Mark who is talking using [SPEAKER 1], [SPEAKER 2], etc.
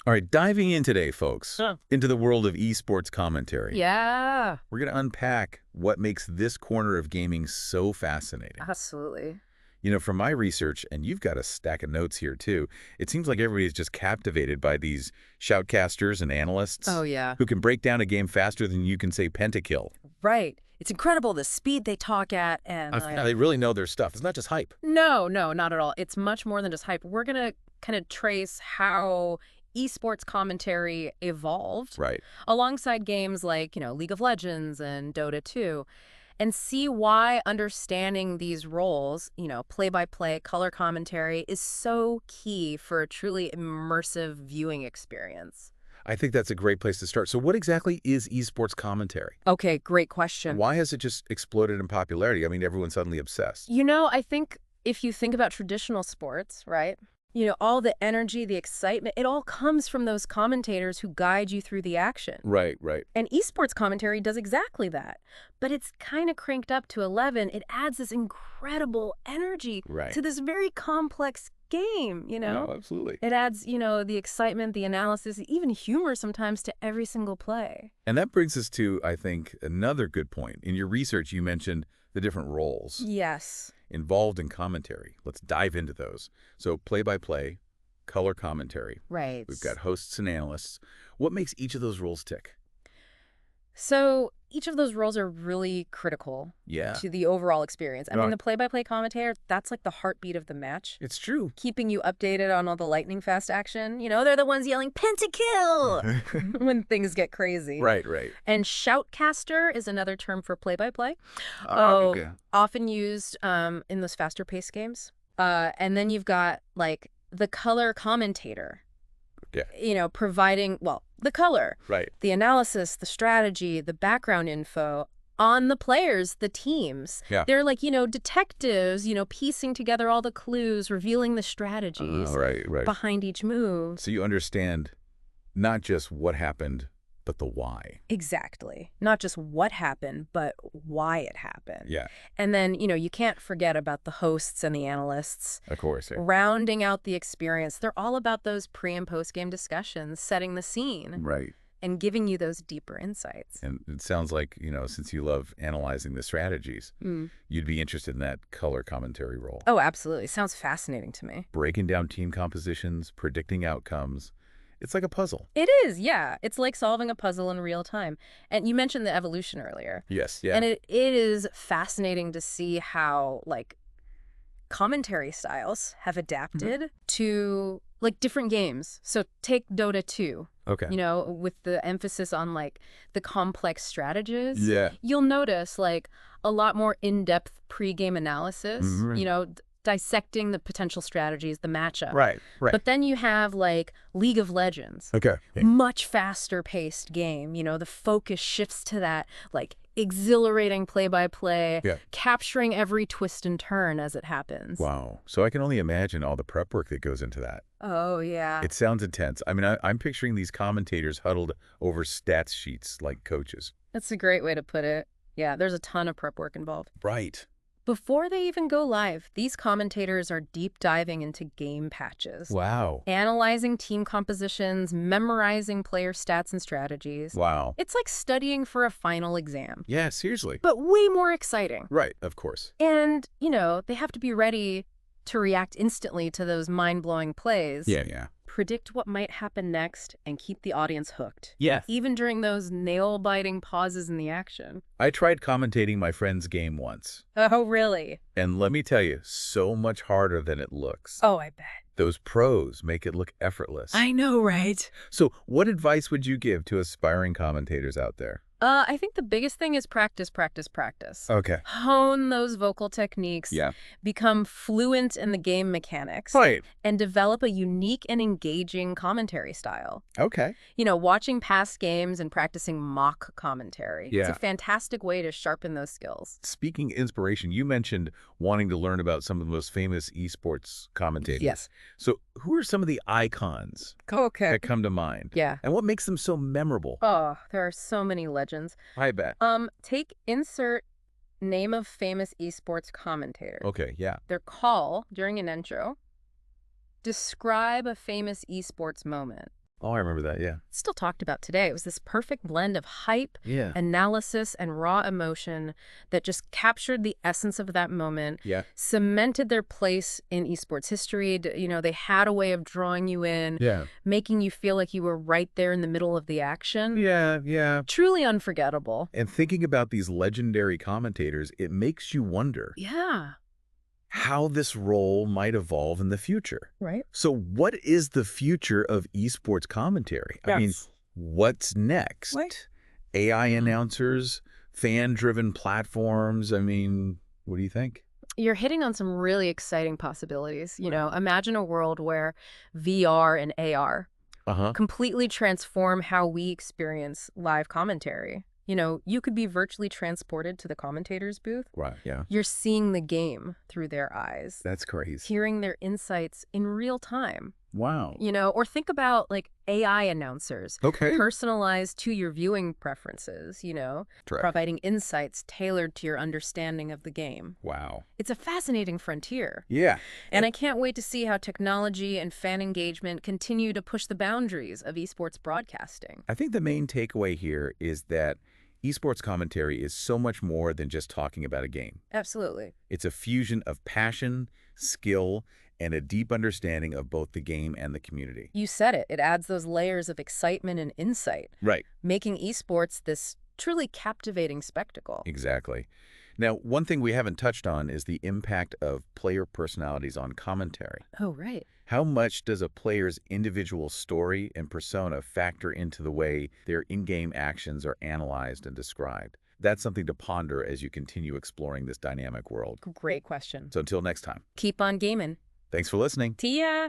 [SPEAKER 1] All right, diving in today, folks,
[SPEAKER 2] Huh.
[SPEAKER 1] into the world of esports commentary.
[SPEAKER 2] Yeah,
[SPEAKER 1] We're going to unpack what makes this corner of gaming so fascinating.
[SPEAKER 2] absolutely.
[SPEAKER 1] You know, from my research, and you've got a stack of notes here too, it seems like everybody's just captivated by these shoutcasters and
[SPEAKER 2] Oh,
[SPEAKER 1] analysts
[SPEAKER 2] yeah.
[SPEAKER 1] who can break down a game faster than you can say pentakill.
[SPEAKER 2] Right. It's incredible the speed they talk at and
[SPEAKER 1] Yeah, they really know their stuff. It's not just hype.
[SPEAKER 2] no, no, not at all. It's much more than just hype. We're going to kind of trace how esports commentary evolved
[SPEAKER 1] Right.
[SPEAKER 2] alongside games like, League of Legends and Dota 2 and see why understanding these roles, play-by-play, color commentary is so key for a truly immersive viewing experience.
[SPEAKER 1] I think that's a great place to start. So what exactly is esports commentary?
[SPEAKER 2] Okay, great question.
[SPEAKER 1] Why has it just exploded in popularity? I mean, everyone's suddenly obsessed.
[SPEAKER 2] I think if you think about traditional sports, right? All the energy, the excitement, it all comes from those commentators who guide you through the action.
[SPEAKER 1] Right, right.
[SPEAKER 2] And esports commentary does exactly that. But it's kind of cranked up to 11. It adds this incredible energy
[SPEAKER 1] Right.
[SPEAKER 2] to this very complex game,
[SPEAKER 1] No, absolutely.
[SPEAKER 2] It adds, the excitement, the analysis, even humor sometimes to every single play.
[SPEAKER 1] And that brings us to, I think, another good point. In your research, you mentioned the different roles
[SPEAKER 2] Yes.
[SPEAKER 1] involved in commentary. Let's dive into those. So play-by-play, color commentary.
[SPEAKER 2] Right.
[SPEAKER 1] We've got hosts and analysts. What makes each of those roles tick?
[SPEAKER 2] So each of those roles are really critical
[SPEAKER 1] Yeah,
[SPEAKER 2] to the overall experience. I mean,
[SPEAKER 1] Right.
[SPEAKER 2] the play-by-play commentator, that's like the heartbeat of the match.
[SPEAKER 1] it's true.
[SPEAKER 2] Keeping you updated on all the lightning fast action. They're the ones yelling, pentakill, when things get crazy.
[SPEAKER 1] Right, right.
[SPEAKER 2] And shoutcaster is another term for play-by-play.
[SPEAKER 1] Okay.
[SPEAKER 2] Often used in those faster-paced games. And then you've got, like, the color commentator.
[SPEAKER 1] Yeah.
[SPEAKER 2] Providing, well, the color,
[SPEAKER 1] Right.
[SPEAKER 2] the analysis, the strategy, the background info on the players, the teams.
[SPEAKER 1] Yeah.
[SPEAKER 2] They're like, detectives, piecing together all the clues, revealing the strategies
[SPEAKER 1] Right, right.
[SPEAKER 2] behind each move.
[SPEAKER 1] So you understand not just what happened, but the why.
[SPEAKER 2] Exactly. Not just what happened, but why it happened.
[SPEAKER 1] Yeah,
[SPEAKER 2] And then, you can't forget about the hosts and the analysts.
[SPEAKER 1] of course. Yeah.
[SPEAKER 2] Rounding out the experience, they're all about those pre- and post-game discussions, setting the scene,
[SPEAKER 1] Right.
[SPEAKER 2] and giving you those deeper insights.
[SPEAKER 1] And it sounds like, since you love analyzing the strategies, you'd be interested in that color commentary role.
[SPEAKER 2] Oh, absolutely. Sounds fascinating to me.
[SPEAKER 1] Breaking down team compositions, predicting outcomes. It's like a puzzle.
[SPEAKER 2] It is, yeah. It's like solving a puzzle in real time. And you mentioned the evolution earlier.
[SPEAKER 1] Yes, yeah.
[SPEAKER 2] And it is fascinating to see how, like, commentary styles have adapted to, like, different games. So take Dota 2.
[SPEAKER 1] Okay.
[SPEAKER 2] With the emphasis on, like, the complex strategies.
[SPEAKER 1] Yeah.
[SPEAKER 2] You'll notice, like, a lot more in-depth pre-game analysis,
[SPEAKER 1] Mhm.
[SPEAKER 2] Dissecting the potential strategies, the matchup.
[SPEAKER 1] Right, right.
[SPEAKER 2] But then you have, like, League of Legends.
[SPEAKER 1] Okay.
[SPEAKER 2] Much faster-paced game. The focus shifts to that, like, exhilarating play-by-play,
[SPEAKER 1] Yeah.
[SPEAKER 2] capturing every twist and turn as it happens.
[SPEAKER 1] Wow. So I can only imagine all the prep work that goes into that.
[SPEAKER 2] Oh, yeah.
[SPEAKER 1] It sounds intense. I mean, I'm picturing these commentators huddled over stats sheets like coaches.
[SPEAKER 2] That's a great way to put it. Yeah, there's a ton of prep work involved.
[SPEAKER 1] Right.
[SPEAKER 2] Before they even go live, these commentators are deep diving into game patches.
[SPEAKER 1] Wow.
[SPEAKER 2] Analyzing team compositions, memorizing player stats and strategies.
[SPEAKER 1] Wow.
[SPEAKER 2] It's like studying for a final exam,
[SPEAKER 1] Yeah, seriously.
[SPEAKER 2] but way more exciting.
[SPEAKER 1] Right, of course.
[SPEAKER 2] And, they have to be ready to react instantly to those mind-blowing plays.
[SPEAKER 1] Yeah.
[SPEAKER 2] Predict what might happen next and keep the audience hooked.
[SPEAKER 1] Yeah.
[SPEAKER 2] Even during those nail-biting pauses in the action.
[SPEAKER 1] I tried commentating my friend's game once.
[SPEAKER 2] Oh, really?
[SPEAKER 1] And let me tell you, so much harder than it looks.
[SPEAKER 2] Oh, I bet.
[SPEAKER 1] Those pros make it look effortless.
[SPEAKER 2] I know, right?
[SPEAKER 1] So what advice would you give to aspiring commentators out there?
[SPEAKER 2] I think the biggest thing is practice, practice, practice.
[SPEAKER 1] Okay.
[SPEAKER 2] Hone those vocal techniques.
[SPEAKER 1] Yeah.
[SPEAKER 2] Become fluent in the game mechanics.
[SPEAKER 1] Right.
[SPEAKER 2] And develop a unique and engaging commentary style.
[SPEAKER 1] Okay.
[SPEAKER 2] Watching past games and practicing mock commentary. It's
[SPEAKER 1] Yeah.
[SPEAKER 2] a fantastic way to sharpen those skills.
[SPEAKER 1] Speaking inspiration, you mentioned wanting to learn about some of the most famous esports commentators.
[SPEAKER 2] Yes.
[SPEAKER 1] So who are some of the icons
[SPEAKER 2] Okay.
[SPEAKER 1] that come to mind?
[SPEAKER 2] Yeah.
[SPEAKER 1] And what makes them so memorable?
[SPEAKER 2] Oh, there are so many legends.
[SPEAKER 1] I bet.
[SPEAKER 2] Take insert name of famous esports commentator.
[SPEAKER 1] Okay, yeah.
[SPEAKER 2] Their call during an intro. Describe a famous esports moment.
[SPEAKER 1] Oh, I remember that, yeah.
[SPEAKER 2] Still talked about today. It was this perfect blend of hype,
[SPEAKER 1] Yeah.
[SPEAKER 2] analysis, and raw emotion that just captured the essence of that moment,
[SPEAKER 1] Yeah.
[SPEAKER 2] cemented their place in esports history. They had a way of drawing you in,
[SPEAKER 1] Yeah.
[SPEAKER 2] making you feel like you were right there in the middle of the action.
[SPEAKER 1] Yeah, yeah.
[SPEAKER 2] Truly unforgettable.
[SPEAKER 1] And thinking about these legendary commentators, it makes you wonder
[SPEAKER 2] Yeah.
[SPEAKER 1] how this role might evolve in the future.
[SPEAKER 2] Right?
[SPEAKER 1] So what is the future of esports commentary? I mean,
[SPEAKER 2] Yes.
[SPEAKER 1] what's next?
[SPEAKER 2] Right.
[SPEAKER 1] AI announcers, fan-driven platforms? I mean, what do you think?
[SPEAKER 2] You're hitting on some really exciting possibilities. Imagine a world where VR and AR
[SPEAKER 1] Uh-huh.
[SPEAKER 2] completely transform how we experience live commentary. You could be virtually transported to the commentator's booth.
[SPEAKER 1] Right, yeah.
[SPEAKER 2] You're seeing the game through their eyes,
[SPEAKER 1] That's crazy.
[SPEAKER 2] hearing their insights in real time.
[SPEAKER 1] Wow.
[SPEAKER 2] Or think about like AI announcers,
[SPEAKER 1] Okay.
[SPEAKER 2] personalized to your viewing preferences,
[SPEAKER 1] Correct.
[SPEAKER 2] providing insights tailored to your understanding of the game.
[SPEAKER 1] Wow.
[SPEAKER 2] It's a fascinating frontier.
[SPEAKER 1] Yeah.
[SPEAKER 2] And I can't wait to see how technology and fan engagement continue to push the boundaries of esports broadcasting.
[SPEAKER 1] I think the main takeaway here is that esports commentary is so much more than just talking about a game.
[SPEAKER 2] Absolutely.
[SPEAKER 1] It's a fusion of passion, skill, and a deep understanding of both the game and the community.
[SPEAKER 2] You said it. It adds those layers of excitement and insight,
[SPEAKER 1] Right.
[SPEAKER 2] making esports this truly captivating spectacle.
[SPEAKER 1] Exactly. Now, one thing we haven't touched on is the impact of player personalities on commentary.
[SPEAKER 2] Oh, right.
[SPEAKER 1] How much does a player's individual story and persona factor into the way their in-game actions are analyzed and described? That's something to ponder as you continue exploring this dynamic world.
[SPEAKER 2] Great question.
[SPEAKER 1] So until next time,
[SPEAKER 2] Keep on gaming.
[SPEAKER 1] thanks for listening.
[SPEAKER 2] See ya!